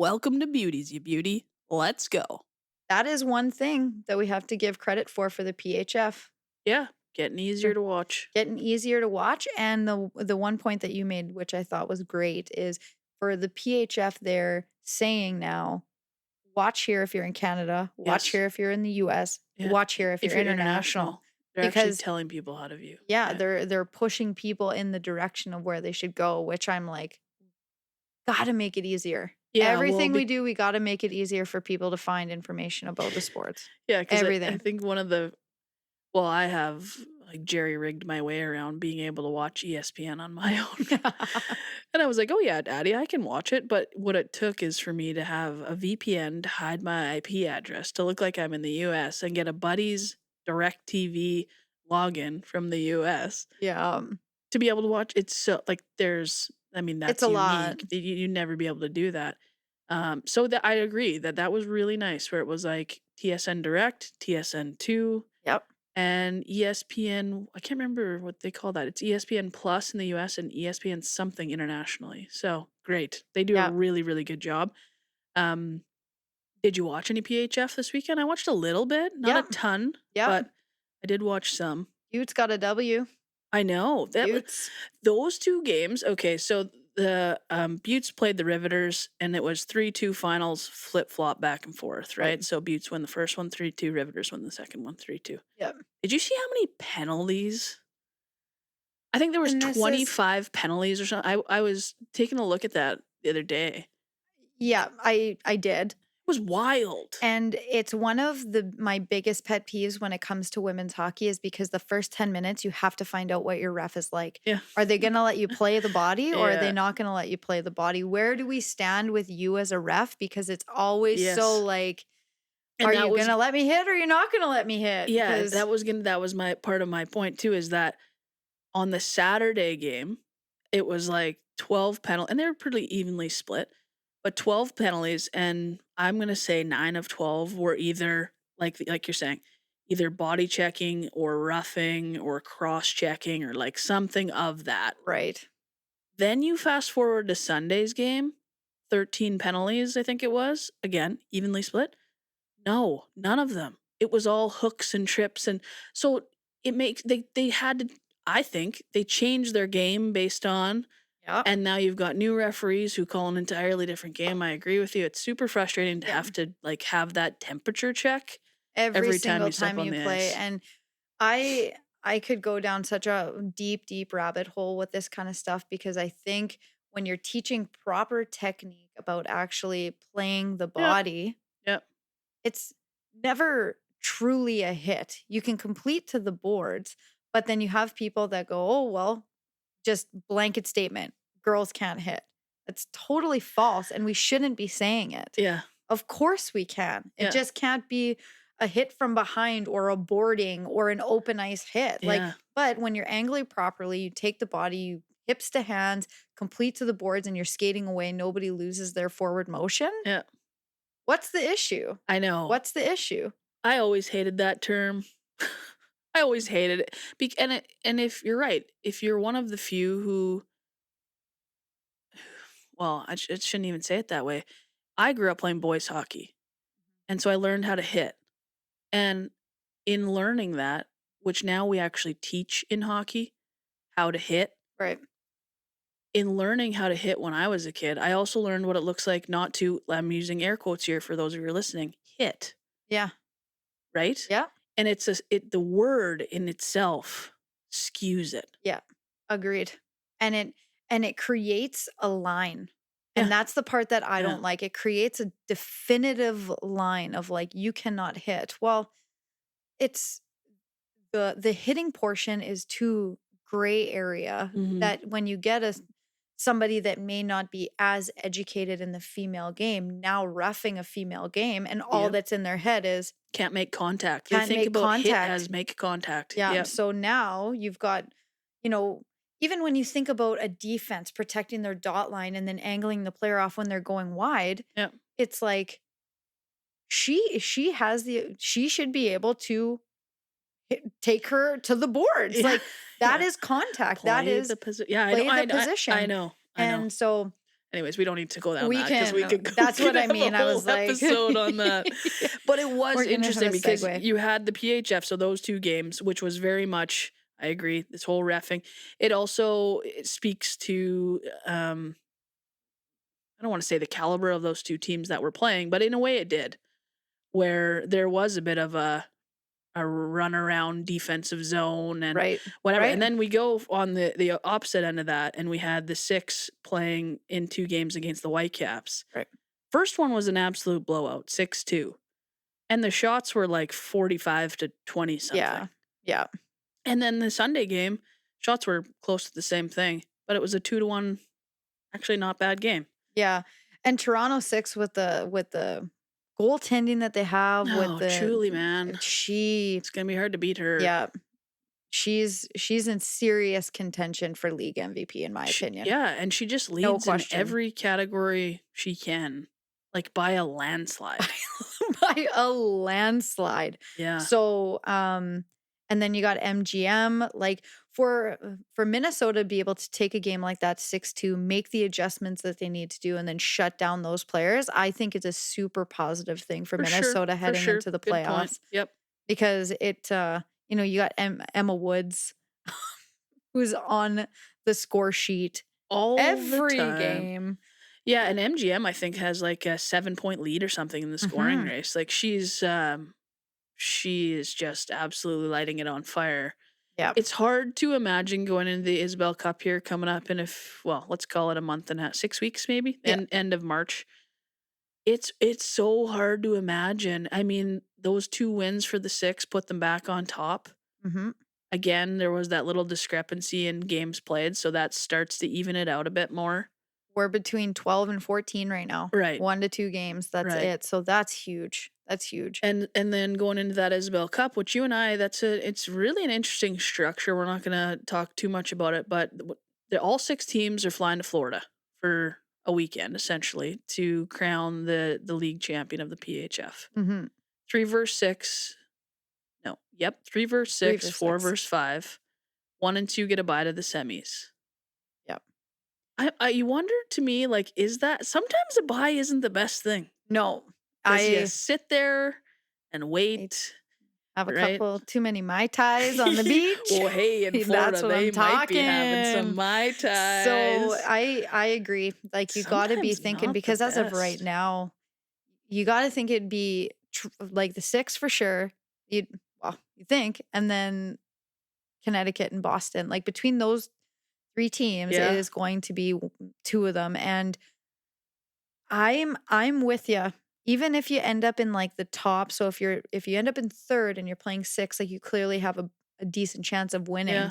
Welcome to Beauties, you beauty. Let's go. That is one thing that we have to give credit for the PHF. Yeah, getting easier They're to watch. getting easier to watch, and the one point that you made, which I thought was great, is for the PHF, they're saying now, "Watch here if you're in Canada, watch Yes. here if you're in the US, Yeah. watch here if If you're you're international." international, they're actually Because telling people how to view. yeah, Yeah. they're pushing people in the direction of where they should go, which I'm like, "Gotta make it easier." Yeah, well, Everything we do, we gotta make it easier for people to find information about the sports. yeah, because I Everything. think one of the well, I have like jerry rigged my way around being able to watch ESPN on my own. And I was like, oh yeah, daddy, I can watch it. But what it took is for me to have a VPN to hide my IP address to look like I'm in the US and get a buddy's direct TV login from the US Yeah, to be able to watch. It's so like it's that's a lot. unique. You'd never be able to do that. So that I agree that that was really nice where it was like TSN Direct, TSN2, Yep. and ESPN. I can't remember what they call that. It's ESPN Plus in the US and ESPN something internationally. So great. They do a Yep. really, really good job. Um, did you watch any PHF this weekend? I watched a little bit, not a Yep. ton, Yep. but I did watch some. Utes got a W. I know that Utes. those 2 games. Okay, so the Buttes played the Riveters, and it was 3-2 finals, flip flop back and forth, Right. right? So Buttes win the first one 3-2, Riveters win the second one 3-2. Yep. Did you see how many penalties? I think there was And this is 25 penalties or something. I was taking a look at that the other day. yeah, I did. It was wild. And it's one of my biggest pet peeves when it comes to women's hockey is because the first 10 minutes you have to find out what your ref is like. Yeah. Are they going to let you play the body or are they Yeah. not going to let you play the body? Where do we stand with you as a ref? Because it's always Yes. so like, And are that you was going to let me hit or are you not going to let me hit? yeah, Because that was my part of my point too, is that on the Saturday game, it was like 12 penalties, and they were pretty evenly split, but 12 penalties, and I'm gonna say 9 of 12 were either like you're saying, either body checking or roughing or cross checking or like something of that. right. Then you fast forward to Sunday's game, 13 penalties, I think it was. Again, evenly split. No, none of them. It was all hooks and trips, and so it makes they had to. I think they changed their game based on, Yep. and now you've got new referees who call an entirely different game. I agree with you. It's super frustrating to Yeah. have to like have that temperature check Every every time single you step time on you the play, ice. and I could go down such a deep rabbit hole with this kind of stuff because I think when you're teaching proper technique about actually playing the Yep, body, yep, it's never truly a hit. You can complete to the boards, but then you have people that go, "Oh, well, just blanket statement, girls can't hit." That's totally false, and we shouldn't be saying it. yeah, Of course we can. It yeah, just can't be a hit from behind or a boarding or an open ice hit. Like, yeah, but when you're angling properly, you take the body, you hips to hands, complete to the boards, and you're skating away. Nobody loses their forward motion. yeah. What's the issue? I know. What's the issue? I always hated that term. I always hated it. And if you're right, if you're one of the few who, well, I shouldn't even say it that way. I grew up playing boys hockey, and so I learned how to hit. And in learning that, which now we actually teach in hockey, how to hit, Right. in learning how to hit when I was a kid, I also learned what it looks like not to, I'm using air quotes here for those of you who are listening, hit, Yeah. right? Yeah. And the word in itself skews it. Yeah. Agreed. And it creates a line. Yeah. And that's the part that I Yeah. don't like. It creates a definitive line of like you cannot hit. Well, it's the hitting portion is too gray area Mhm. that when you get somebody that may not be as educated in the female game now roughing a female game and all Yep. that's in their head is Can't make contact. They can't think make about hit contact. as make contact. Yeah. Yep. So now you've got, you know, even when you think about a defense protecting their dot line and then angling the player off when they're going wide, Yep. it's like she should be able to take her to the boards. Yeah. Like that Yeah. is contact. That Play is the position. Yeah, I know. play the I position. know. I know. And so Anyways, we don't need to go down We that because we can could go that's we what could I have a mean. I whole was like episode on that. Yeah. But it was We're gonna have a interesting because segue. you had the PHF, so those 2 games, which was very much I agree, this whole reffing. It speaks to, I don't wanna say the caliber of those 2 teams that were playing, but in a way it did, where there was a bit of a run around defensive zone and Right. whatever. And Right. then we go on the opposite end of that, and we had the Six playing in 2 games against the Whitecaps. Right. First one was an absolute blowout, 6-2, and the shots were like 45 to 20 Yeah. something. Yeah. And then the Sunday game, shots were close to the same thing, but it was a 2-1, actually not bad game. Yeah. And Toronto 6 with the goaltending that they have with No, the truly, man. she It's gonna be hard to beat her. yeah, she's in serious contention for league MVP in my opinion. Yeah, and she just No leads in question. every category she can, like, by a landslide. By a landslide. Yeah. So, and then you got MGM. Like for Minnesota to be able to take a game like that 6-2, make the adjustments that they need to do, and then shut down those players, I think it's a super positive thing for For sure, Minnesota for heading sure. into the Good point. playoffs Yep. because it you got Emma Woods who's on the score sheet All the every time. game. Yeah, and MGM, I think, has, like, a 7-point lead or something in the scoring Mhm. race. Like, she is just absolutely lighting it on fire. Yeah. It's hard to imagine going into the Isabel Cup here coming up in well, let's call it a month and 6 weeks maybe, Yeah. end of March. It's so hard to imagine. I mean, those 2 wins for the Six put them back on top. Mhm. Again, there was that little discrepancy in games played, so that starts to even it out a bit more. We're between 12 and 14 right now. Right. 1 to 2 games, that's Right. it. So that's huge. That's huge. And then going into that Isabel Cup, which you and I, it's really an interesting structure. We're not gonna talk too much about it, but all 6 teams are flying to Florida for a weekend, essentially, to crown the league champion of the PHF. Mhm. 3 versus 6. No, yep, 3 versus 3 6, versus 4 6. versus 5. 1 and 2 get a bye to the semis. Yep. I wonder to me, like, is that sometimes a bye isn't the best thing. No. 'Cause you I sit there and wait, have a right? couple too many Mai Tais on the beach. Well, hey, in That's Florida, what they I'm might be having some talking. Mai Tais. So I agree. Like you got to be Sometimes thinking not the because as of right best. now, you got to think it'd be like the 6 for sure. You think, and then Connecticut and Boston. Like between those 3 teams, Yeah. it is going to be 2 of them. And I'm with you. Even if you end up in like the top, so if you end up in 3rd and you're playing 6, like you clearly have a decent chance of winning. Yeah.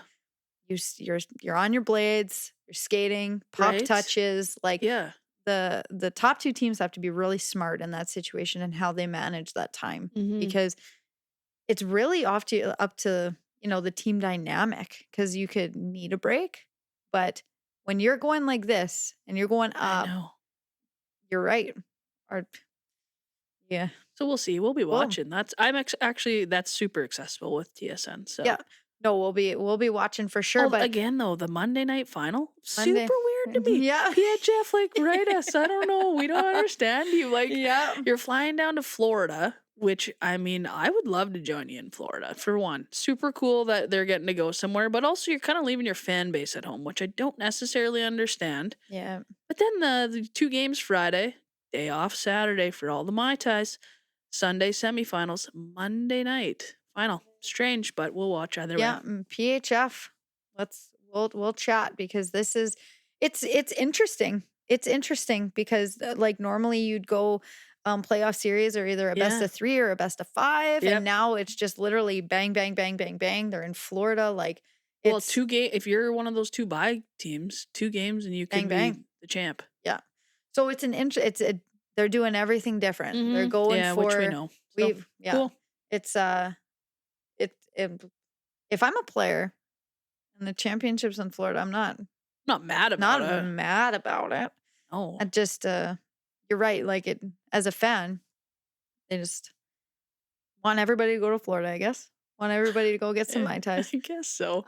You're on your blades, you're skating, puck Right? touches. Like Yeah. the top 2 teams have to be really smart in that situation and how they manage that time Mhm. because it's really up to the team dynamic because you could need a break, but when you're going like this and you're going I up, know. you're right. Or yeah, So we'll see. We'll be well, watching. Actually that's super accessible with TSN. So yeah. No, we'll be watching for sure. Oh, But again though, the Monday night final, Monday, super weird to me. yeah, PHF, like, write us. I don't know. We don't understand you. Like, yeah, you're flying down to Florida, which I mean, I would love to join you in Florida for one. Super cool that they're getting to go somewhere, but also you're kind of leaving your fan base at home, which I don't necessarily understand. yeah. But then the 2 games Friday, day off Saturday for all the Mai Tais, Sunday semifinals, Monday night final. Strange, but we'll watch either way. Yeah, PHF. We'll chat because this is it's interesting. It's interesting because like normally you'd go playoff series or either a best Yeah. of 3 or a best of 5 Yep. and now it's just literally bang bang bang bang bang. They're in Florida like Well, it's 2 game if you're one of those 2 bye teams, 2 games and you bang could be bang. the champ. Yeah. So it's they're doing everything different. They're going Yeah, for which we know. So, yeah. cool. It's if I'm a player and the championships in Florida, I'm Not mad about not it. mad about it. No. I just you're right. Like it as a fan, they just want everybody to go to Florida, I guess. Want everybody to go get some Mai Tais. I guess so.